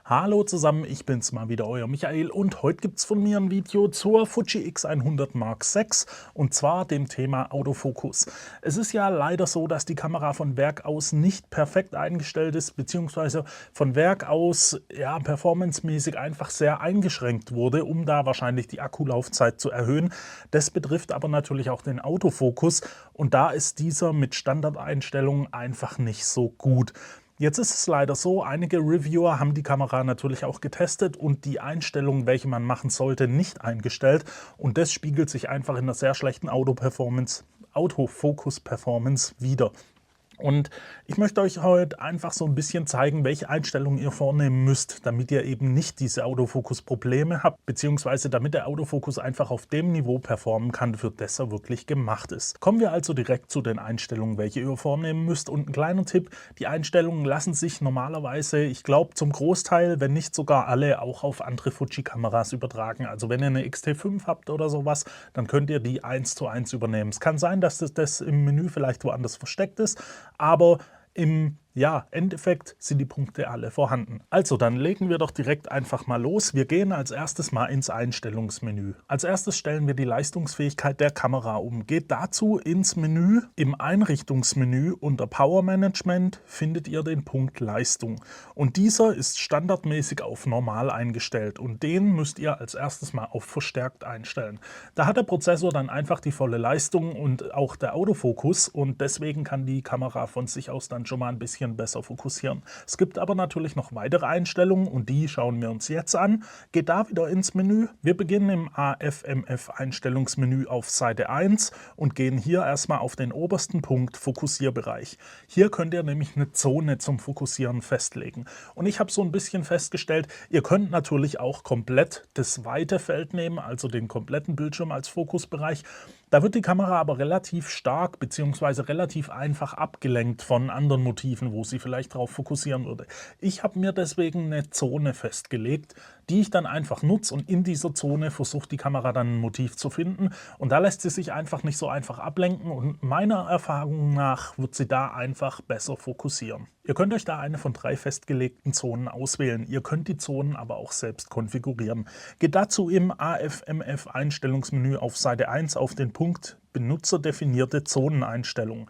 Hallo zusammen, ich bin's mal wieder, euer Michael, und heute gibt's von mir ein Video zur Fuji X100 Mark VI und zwar dem Thema Autofokus. Es ist ja leider so, dass die Kamera von Werk aus nicht perfekt eingestellt ist, beziehungsweise von Werk aus ja performancemäßig einfach sehr eingeschränkt wurde, um da wahrscheinlich die Akkulaufzeit zu erhöhen. Das betrifft aber natürlich auch den Autofokus und da ist dieser mit Standardeinstellungen einfach nicht so gut. Jetzt ist es leider so, einige Reviewer haben die Kamera natürlich auch getestet und die Einstellungen, welche man machen sollte, nicht eingestellt. Und das spiegelt sich einfach in einer sehr schlechten Autofokus-Performance wider. Und ich möchte euch heute einfach so ein bisschen zeigen, welche Einstellungen ihr vornehmen müsst, damit ihr eben nicht diese Autofokus-Probleme habt, beziehungsweise damit der Autofokus einfach auf dem Niveau performen kann, für das er wirklich gemacht ist. Kommen wir also direkt zu den Einstellungen, welche ihr vornehmen müsst. Und ein kleiner Tipp: Die Einstellungen lassen sich normalerweise, ich glaube zum Großteil, wenn nicht sogar alle, auch auf andere Fuji-Kameras übertragen. Also wenn ihr eine X-T5 habt oder sowas, dann könnt ihr die 1:1 übernehmen. Es kann sein, dass das im Menü vielleicht woanders versteckt ist, aber im Endeffekt sind die Punkte alle vorhanden. Also dann legen wir doch direkt einfach mal los. Wir gehen als erstes mal ins Einstellungsmenü. Als erstes stellen wir die Leistungsfähigkeit der Kamera um. Geht dazu ins Menü. Im Einrichtungsmenü unter Power Management findet ihr den Punkt Leistung. Und dieser ist standardmäßig auf normal eingestellt und den müsst ihr als erstes mal auf verstärkt einstellen. Da hat der Prozessor dann einfach die volle Leistung und auch der Autofokus und deswegen kann die Kamera von sich aus dann schon mal ein bisschen besser fokussieren. Es gibt aber natürlich noch weitere Einstellungen und die schauen wir uns jetzt an. Geht da wieder ins Menü. Wir beginnen im AF/MF Einstellungsmenü auf Seite 1 und gehen hier erstmal auf den obersten Punkt Fokussierbereich. Hier könnt ihr nämlich eine Zone zum Fokussieren festlegen. Und ich habe so ein bisschen festgestellt, ihr könnt natürlich auch komplett das weite Feld nehmen, also den kompletten Bildschirm als Fokusbereich. Da wird die Kamera aber relativ stark bzw. relativ einfach abgelenkt von anderen Motiven, wo sie vielleicht drauf fokussieren würde. Ich habe mir deswegen eine Zone festgelegt, die ich dann einfach nutze, und in dieser Zone versucht die Kamera dann ein Motiv zu finden und da lässt sie sich einfach nicht so einfach ablenken und meiner Erfahrung nach wird sie da einfach besser fokussieren. Ihr könnt euch da eine von 3 festgelegten Zonen auswählen. Ihr könnt die Zonen aber auch selbst konfigurieren. Geht dazu im AF/MF Einstellungsmenü auf Seite 1 auf den Punkt Benutzerdefinierte Zoneneinstellungen.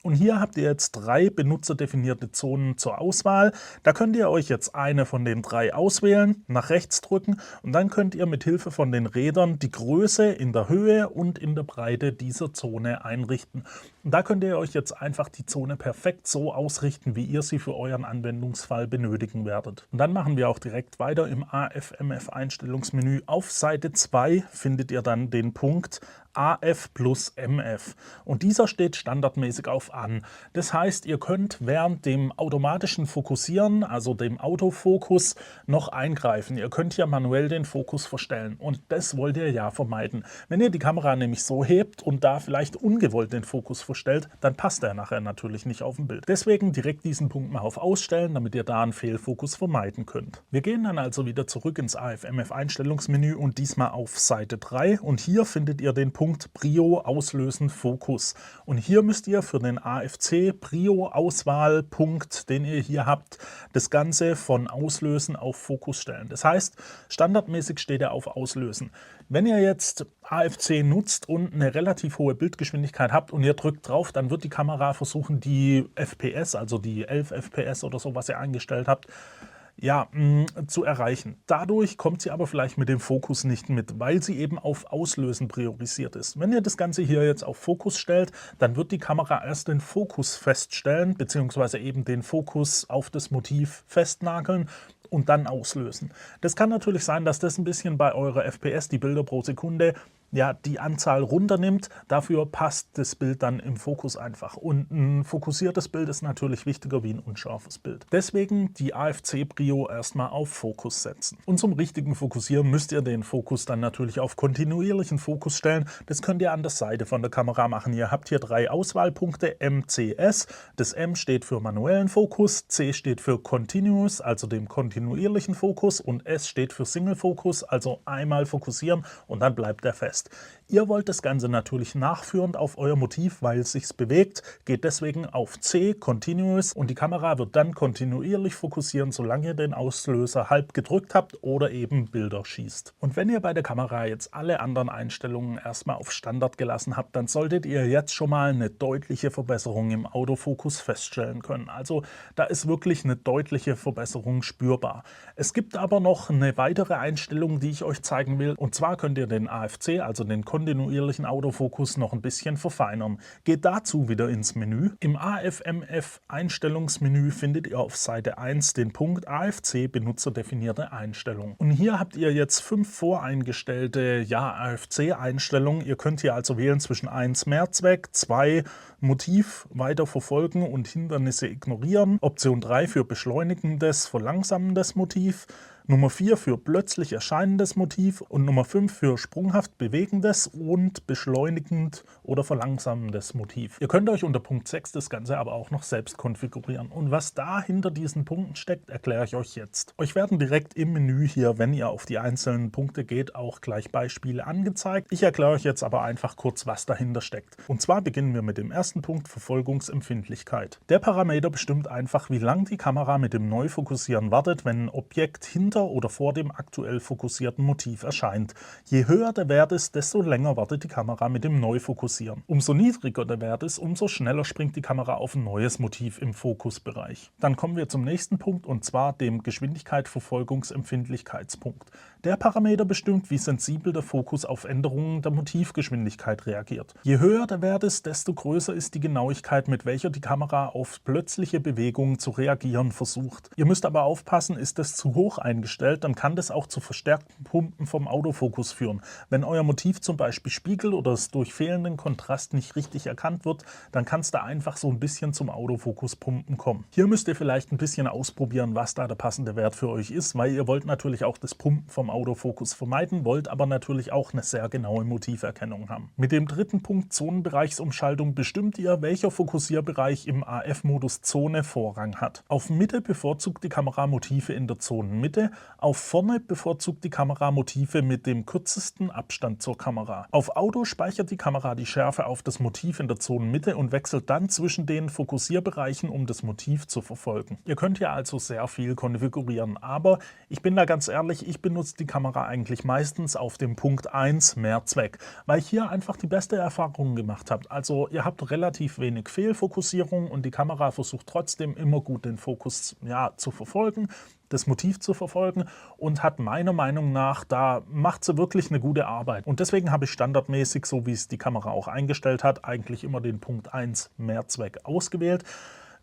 Und hier habt ihr jetzt 3 benutzerdefinierte Zonen zur Auswahl. Da könnt ihr euch jetzt eine von den 3 auswählen, nach rechts drücken und dann könnt ihr mit Hilfe von den Rädern die Größe in der Höhe und in der Breite dieser Zone einrichten. Und da könnt ihr euch jetzt einfach die Zone perfekt so ausrichten, wie ihr sie für euren Anwendungsfall benötigen werdet. Und dann machen wir auch direkt weiter im AF/MF Einstellungsmenü. Auf Seite 2 findet ihr dann den Punkt AF plus MF und dieser steht standardmäßig auf An. Das heißt, ihr könnt während dem automatischen Fokussieren, also dem Autofokus, noch eingreifen. Ihr könnt hier manuell den Fokus verstellen und das wollt ihr ja vermeiden. Wenn ihr die Kamera nämlich so hebt und da vielleicht ungewollt den Fokus verstellt, dann passt er nachher natürlich nicht auf dem Bild. Deswegen direkt diesen Punkt mal auf Ausstellen, damit ihr da einen Fehlfokus vermeiden könnt. Wir gehen dann also wieder zurück ins AF/MF Einstellungsmenü und diesmal auf Seite 3 und hier findet ihr den Punkt Prio auslösen Fokus. Und hier müsst ihr für den AFC Prio Auswahlpunkt, den ihr hier habt, das Ganze von Auslösen auf Fokus stellen. Das heißt, standardmäßig steht er auf Auslösen. Wenn ihr jetzt AFC nutzt und eine relativ hohe Bildgeschwindigkeit habt und ihr drückt drauf, dann wird die Kamera versuchen, die FPS, also die 11 FPS oder so, was ihr eingestellt habt, zu erreichen. Dadurch kommt sie aber vielleicht mit dem Fokus nicht mit, weil sie eben auf Auslösen priorisiert ist. Wenn ihr das Ganze hier jetzt auf Fokus stellt, dann wird die Kamera erst den Fokus feststellen, beziehungsweise eben den Fokus auf das Motiv festnageln und dann auslösen. Das kann natürlich sein, dass das ein bisschen bei eurer FPS, die Bilder pro Sekunde, die Anzahl runternimmt. Dafür passt das Bild dann im Fokus einfach. Und ein fokussiertes Bild ist natürlich wichtiger wie ein unscharfes Bild. Deswegen die AFC-Prio erstmal auf Fokus setzen. Und zum richtigen Fokussieren müsst ihr den Fokus dann natürlich auf kontinuierlichen Fokus stellen. Das könnt ihr an der Seite von der Kamera machen. Ihr habt hier 3 Auswahlpunkte, MCS. Das M steht für manuellen Fokus, C steht für Continuous, also dem kontinuierlichen Fokus, und S steht für Single Fokus, also einmal fokussieren und dann bleibt er fest. fest. Ihr wollt das Ganze natürlich nachführend auf euer Motiv, weil es sich bewegt, geht deswegen auf C, Continuous, und die Kamera wird dann kontinuierlich fokussieren, solange ihr den Auslöser halb gedrückt habt oder eben Bilder schießt. Und wenn ihr bei der Kamera jetzt alle anderen Einstellungen erstmal auf Standard gelassen habt, dann solltet ihr jetzt schon mal eine deutliche Verbesserung im Autofokus feststellen können. Also da ist wirklich eine deutliche Verbesserung spürbar. Es gibt aber noch eine weitere Einstellung, die ich euch zeigen will, und zwar könnt ihr den AFC, also den kontinuierlichen Autofokus, noch ein bisschen verfeinern. Geht dazu wieder ins Menü. Im AFMF Einstellungsmenü findet ihr auf Seite 1 den Punkt AFC benutzerdefinierte Einstellungen. Und hier habt ihr jetzt 5 voreingestellte AFC-Einstellungen. Ihr könnt hier also wählen zwischen 1 Mehrzweck, 2 Motiv weiter verfolgen und Hindernisse ignorieren, Option 3 für beschleunigendes, verlangsamendes Motiv, Nummer 4 für plötzlich erscheinendes Motiv und Nummer 5 für sprunghaft bewegendes und beschleunigend oder verlangsamendes Motiv. Ihr könnt euch unter Punkt 6 das Ganze aber auch noch selbst konfigurieren. Und was da hinter diesen Punkten steckt, erkläre ich euch jetzt. Euch werden direkt im Menü hier, wenn ihr auf die einzelnen Punkte geht, auch gleich Beispiele angezeigt. Ich erkläre euch jetzt aber einfach kurz, was dahinter steckt. Und zwar beginnen wir mit dem ersten Punkt, Verfolgungsempfindlichkeit. Der Parameter bestimmt einfach, wie lange die Kamera mit dem Neufokussieren wartet, wenn ein Objekt hinter oder vor dem aktuell fokussierten Motiv erscheint. Je höher der Wert ist, desto länger wartet die Kamera mit dem Neufokussieren. Umso niedriger der Wert ist, umso schneller springt die Kamera auf ein neues Motiv im Fokusbereich. Dann kommen wir zum nächsten Punkt, und zwar dem Geschwindigkeit-Verfolgungsempfindlichkeitspunkt. Der Parameter bestimmt, wie sensibel der Fokus auf Änderungen der Motivgeschwindigkeit reagiert. Je höher der Wert ist, desto größer ist die Genauigkeit, mit welcher die Kamera auf plötzliche Bewegungen zu reagieren versucht. Ihr müsst aber aufpassen, ist das zu hoch eingestellt, dann kann das auch zu verstärkten Pumpen vom Autofokus führen. Wenn euer Motiv zum Beispiel spiegelt oder es durch fehlenden Kontrast nicht richtig erkannt wird, dann kann es da einfach so ein bisschen zum Autofokuspumpen kommen. Hier müsst ihr vielleicht ein bisschen ausprobieren, was da der passende Wert für euch ist, weil ihr wollt natürlich auch das Pumpen vom Autofokus vermeiden, wollt aber natürlich auch eine sehr genaue Motiverkennung haben. Mit dem dritten Punkt Zonenbereichsumschaltung bestimmt ihr, welcher Fokussierbereich im AF-Modus Zone Vorrang hat. Auf Mitte bevorzugt die Kamera Motive in der Zonenmitte, auf Vorne bevorzugt die Kamera Motive mit dem kürzesten Abstand zur Kamera. Auf Auto speichert die Kamera die Schärfe auf das Motiv in der Zonenmitte und wechselt dann zwischen den Fokussierbereichen, um das Motiv zu verfolgen. Ihr könnt hier also sehr viel konfigurieren, aber ich bin da ganz ehrlich, ich benutze die Kamera eigentlich meistens auf dem Punkt 1 Mehrzweck, weil ich hier einfach die beste Erfahrung gemacht habe. Also ihr habt relativ wenig Fehlfokussierung und die Kamera versucht trotzdem immer gut den Fokus zu verfolgen, das Motiv zu verfolgen, und hat meiner Meinung nach, da macht sie wirklich eine gute Arbeit. Und deswegen habe ich standardmäßig, so wie es die Kamera auch eingestellt hat, eigentlich immer den Punkt 1 Mehrzweck ausgewählt.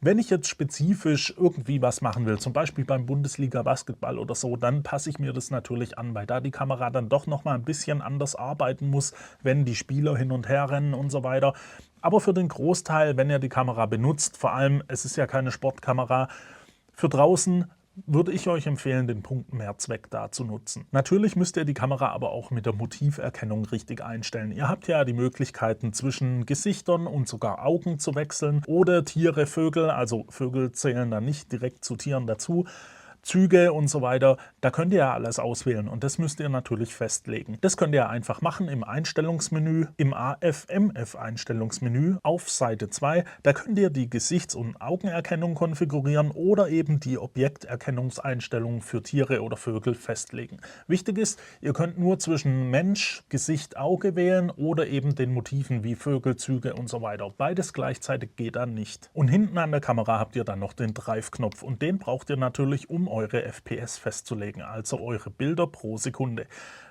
Wenn ich jetzt spezifisch irgendwie was machen will, zum Beispiel beim Bundesliga-Basketball oder so, dann passe ich mir das natürlich an, weil da die Kamera dann doch nochmal ein bisschen anders arbeiten muss, wenn die Spieler hin und her rennen und so weiter. Aber für den Großteil, wenn ihr die Kamera benutzt, vor allem, es ist ja keine Sportkamera, für draußen würde ich euch empfehlen, den Punkt Mehrzweck da zu nutzen. Natürlich müsst ihr die Kamera aber auch mit der Motiverkennung richtig einstellen. Ihr habt ja die Möglichkeiten, zwischen Gesichtern und sogar Augen zu wechseln oder Tiere, Vögel, also Vögel zählen dann nicht direkt zu Tieren dazu, Züge und so weiter, da könnt ihr ja alles auswählen und das müsst ihr natürlich festlegen. Das könnt ihr einfach machen im Einstellungsmenü, im AFMF-Einstellungsmenü auf Seite 2. Da könnt ihr die Gesichts- und Augenerkennung konfigurieren oder eben die Objekterkennungseinstellung für Tiere oder Vögel festlegen. Wichtig ist, ihr könnt nur zwischen Mensch, Gesicht, Auge wählen oder eben den Motiven wie Vögel, Züge und so weiter. Beides gleichzeitig geht dann nicht. Und hinten an der Kamera habt ihr dann noch den Drive-Knopf und den braucht ihr natürlich, um eure FPS festzulegen, also eure Bilder pro Sekunde.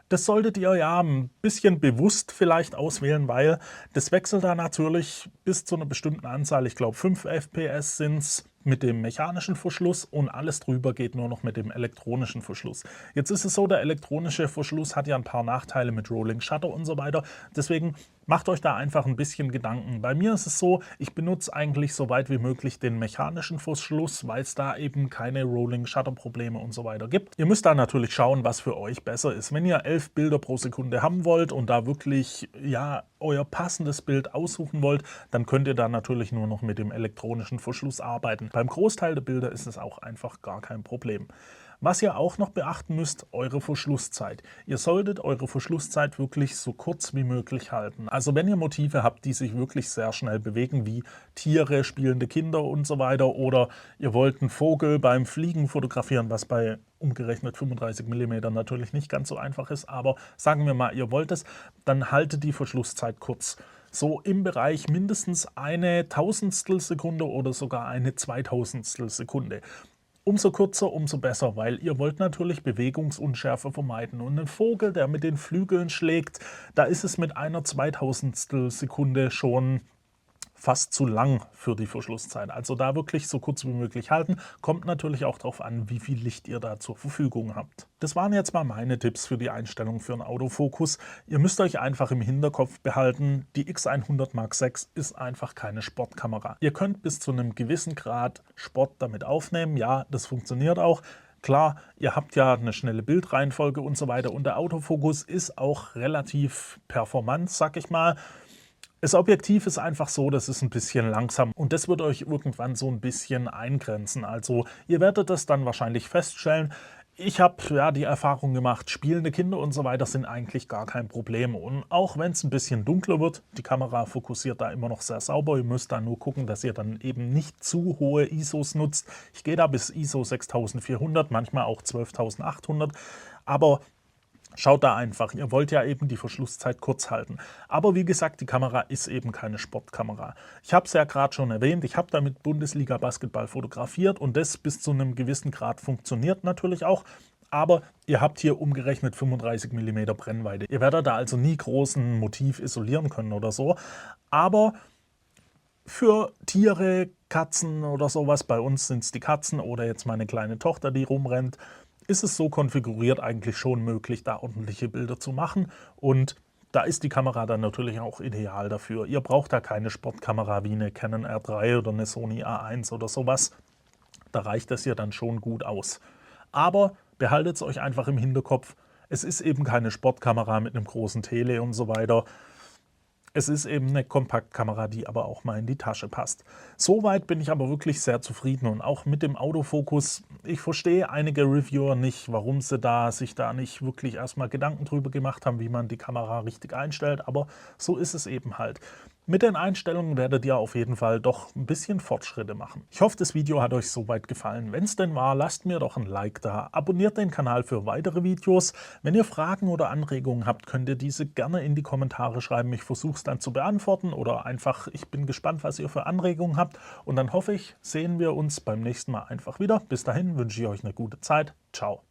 Das solltet ihr ja ein bisschen bewusst vielleicht auswählen, weil das wechselt da natürlich bis zu einer bestimmten Anzahl, ich glaube 5 FPS sind es, mit dem mechanischen Verschluss und alles drüber geht nur noch mit dem elektronischen Verschluss. Jetzt ist es so, der elektronische Verschluss hat ja ein paar Nachteile mit Rolling Shutter und so weiter, deswegen macht euch da einfach ein bisschen Gedanken. Bei mir ist es so, ich benutze eigentlich so weit wie möglich den mechanischen Verschluss, weil es da eben keine Rolling Shutter Probleme und so weiter gibt. Ihr müsst da natürlich schauen, was für euch besser ist. Wenn ihr 11 Bilder pro Sekunde haben wollt und da wirklich euer passendes Bild aussuchen wollt, dann könnt ihr da natürlich nur noch mit dem elektronischen Verschluss arbeiten. Beim Großteil der Bilder ist es auch einfach gar kein Problem. Was ihr auch noch beachten müsst, eure Verschlusszeit. Ihr solltet eure Verschlusszeit wirklich so kurz wie möglich halten. Also wenn ihr Motive habt, die sich wirklich sehr schnell bewegen, wie Tiere, spielende Kinder und so weiter, oder ihr wollt einen Vogel beim Fliegen fotografieren, was bei umgerechnet 35 mm natürlich nicht ganz so einfach ist, aber sagen wir mal, ihr wollt es, dann haltet die Verschlusszeit kurz. So im Bereich mindestens eine Tausendstel Sekunde oder sogar eine Zweitausendstel Sekunde. Umso kürzer, umso besser, weil ihr wollt natürlich Bewegungsunschärfe vermeiden. Und ein Vogel, der mit den Flügeln schlägt, da ist es mit einer Zweitausendstel Sekunde schon fast zu lang für die Verschlusszeit. Also da wirklich so kurz wie möglich halten. Kommt natürlich auch darauf an, wie viel Licht ihr da zur Verfügung habt. Das waren jetzt mal meine Tipps für die Einstellung für einen Autofokus. Ihr müsst euch einfach im Hinterkopf behalten, die X100 Mark VI ist einfach keine Sportkamera. Ihr könnt bis zu einem gewissen Grad Sport damit aufnehmen. Ja, das funktioniert auch. Klar, ihr habt ja eine schnelle Bildreihenfolge und so weiter und der Autofokus ist auch relativ performant, sag ich mal. Das Objektiv ist einfach so, das ist ein bisschen langsam und das wird euch irgendwann so ein bisschen eingrenzen. Also ihr werdet das dann wahrscheinlich feststellen. Ich habe ja die Erfahrung gemacht, spielende Kinder und so weiter sind eigentlich gar kein Problem. Und auch wenn es ein bisschen dunkler wird, die Kamera fokussiert da immer noch sehr sauber. Ihr müsst da nur gucken, dass ihr dann eben nicht zu hohe ISOs nutzt. Ich gehe da bis ISO 6400, manchmal auch 12800, aber schaut da einfach, ihr wollt ja eben die Verschlusszeit kurz halten. Aber wie gesagt, die Kamera ist eben keine Sportkamera. Ich habe es ja gerade schon erwähnt, ich habe damit Bundesliga Basketball fotografiert und das bis zu einem gewissen Grad funktioniert natürlich auch. Aber ihr habt hier umgerechnet 35 mm Brennweite. Ihr werdet da also nie großen Motiv isolieren können oder so. Aber für Tiere, Katzen oder sowas, bei uns sind es die Katzen oder jetzt meine kleine Tochter, die rumrennt, ist es so konfiguriert eigentlich schon möglich, da ordentliche Bilder zu machen. Und da ist die Kamera dann natürlich auch ideal dafür. Ihr braucht da keine Sportkamera wie eine Canon R3 oder eine Sony A1 oder sowas. Da reicht das ja dann schon gut aus. Aber behaltet es euch einfach im Hinterkopf, es ist eben keine Sportkamera mit einem großen Tele und so weiter. Es ist eben eine Kompaktkamera, die aber auch mal in die Tasche passt. Soweit bin ich aber wirklich sehr zufrieden und auch mit dem Autofokus. Ich verstehe einige Reviewer nicht, warum sie sich da nicht wirklich erstmal Gedanken drüber gemacht haben, wie man die Kamera richtig einstellt, aber so ist es eben halt. Mit den Einstellungen werdet ihr auf jeden Fall doch ein bisschen Fortschritte machen. Ich hoffe, das Video hat euch soweit gefallen. Wenn es denn war, lasst mir doch ein Like da. Abonniert den Kanal für weitere Videos. Wenn ihr Fragen oder Anregungen habt, könnt ihr diese gerne in die Kommentare schreiben. Ich versuche es dann zu beantworten oder einfach, ich bin gespannt, was ihr für Anregungen habt. Und dann hoffe ich, sehen wir uns beim nächsten Mal einfach wieder. Bis dahin wünsche ich euch eine gute Zeit. Ciao.